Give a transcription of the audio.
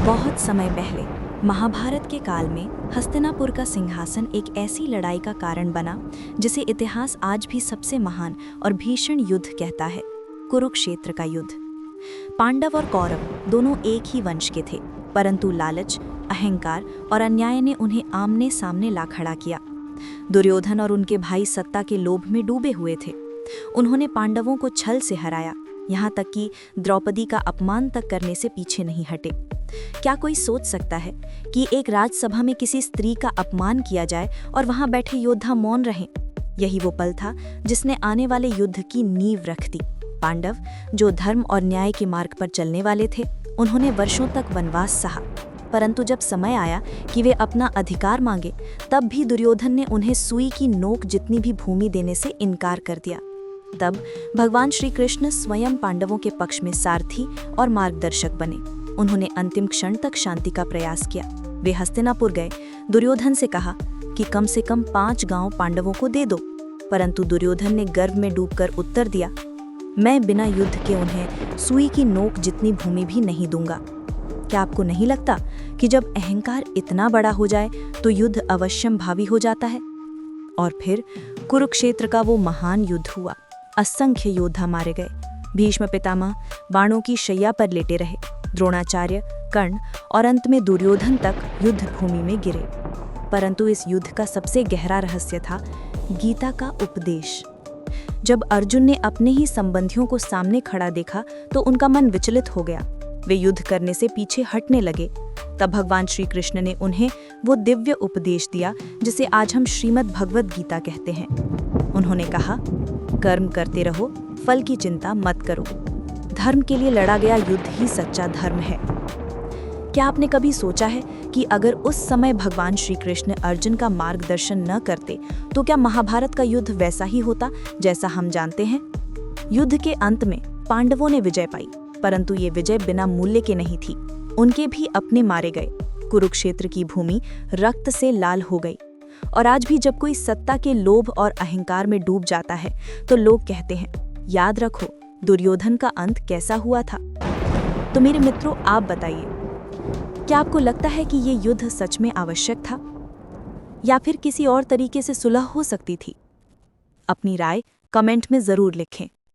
बहुत समय पहले महाभारत के काल में हस्तिनापुर का सिंहासन एक ऐसी लड़ाई का कारण बना जिसे इतिहास आज भी सबसे महान और भीषण युद्ध कहता है, कुरुक्षेत्र का युद्ध। पांडव और कौरव दोनों एक ही वंश के थे, परंतु लालच, अहंकार और अन्याय ने उन्हें आमने सामने ला खड़ा किया। दुर्योधन और उनके भाई सत्ता के लोभ में डूबे हुए थे। उन्होंने पांडवों को छल से हराया, यहाँ तक कि द्रौपदी का अपमान तक करने से पीछे नहीं हटे। क्या कोई सोच सकता है कि एक राजसभा में किसी स्त्री का अपमान किया जाए और वहां बैठे योद्धा मौन रहें? यही वो पल था जिसने आने वाले युद्ध की नींव रख दी। पांडव, जो धर्म और न्याय के मार्ग पर चलने वाले थे, उन्होंने वर्षों तक वनवास सहा, परंतु जब समय आया कि वे अपना अधिकार मांगे, तब भी दुर्योधन ने उन्हें सुई की नोक जितनी भी भूमि देने से इनकार कर दिया। तब भगवान श्री कृष्ण स्वयं पांडवों के पक्ष में सारथी और मार्गदर्शक बने। उन्होंने अंतिम क्षण तक शांति का प्रयास किया। वे हस्तिनापुर गए, दुर्योधन से कहा कि कम से कम 5 गांव पांडवों को दे दो, परंतु दुर्योधन ने गर्व में डूबकर उत्तर दिया, मैं बिना युद्ध के उन्हें सुई की नोक जितनी भूमि भी नहीं दूंगा। क्या आपको नहीं लगता कि जब अहंकार इतना बड़ा हो जाए तो युद्ध अवश्यंभावी हो जाता है? और फिर कुरुक्षेत्र का वो महान युद्ध हुआ। असंख्य योद्धा मारे गए। भीष्म पितामह बाणों की शैया पर लेटे रहे। द्रोणाचार्य, कर्ण और अंत में दुर्योधन तक युद्ध भूमि में गिरे। परंतु इस युद्ध का सबसे गहरा रहस्य था गीता का उपदेश। जब अर्जुन ने अपने ही संबंधियों को सामने खड़ा देखा तो उनका मन विचलित हो गया। वे युद्ध करने से पीछे हटने लगे। तब भगवान श्री कृष्ण ने उन्हें वो दिव्य उपदेश दिया जिसे आज हम श्रीमद् भगवद गीता कहते हैं। उन्होंने कहा, कर्म करते रहो, फल की चिंता मत करो। धर्म के लिए लड़ा गया युद्ध ही सच्चा धर्म है। क्या आपने कभी सोचा है कि अगर उस समय भगवान श्री कृष्ण अर्जुन का मार्गदर्शन न करते तो क्या महाभारत का युद्ध वैसा ही होता जैसा हम जानते हैं? युद्ध के अंत में पांडवों ने विजय पाई, परंतु ये विजय बिना मूल्य के नहीं थी। उनके भी अपने मारे गए। कुरुक्षेत्र की भूमि रक्त से लाल हो गई। और आज भी जब कोई सत्ता के लोभ और अहंकार में डूब जाता है तो लोग कहते हैं, याद रखो दुर्योधन का अंत कैसा हुआ था। तो मेरे मित्रों, आप बताइए, क्या आपको लगता है कि ये युद्ध सच में आवश्यक था या फिर किसी और तरीके से सुलह हो सकती थी? अपनी राय कमेंट में जरूर लिखें।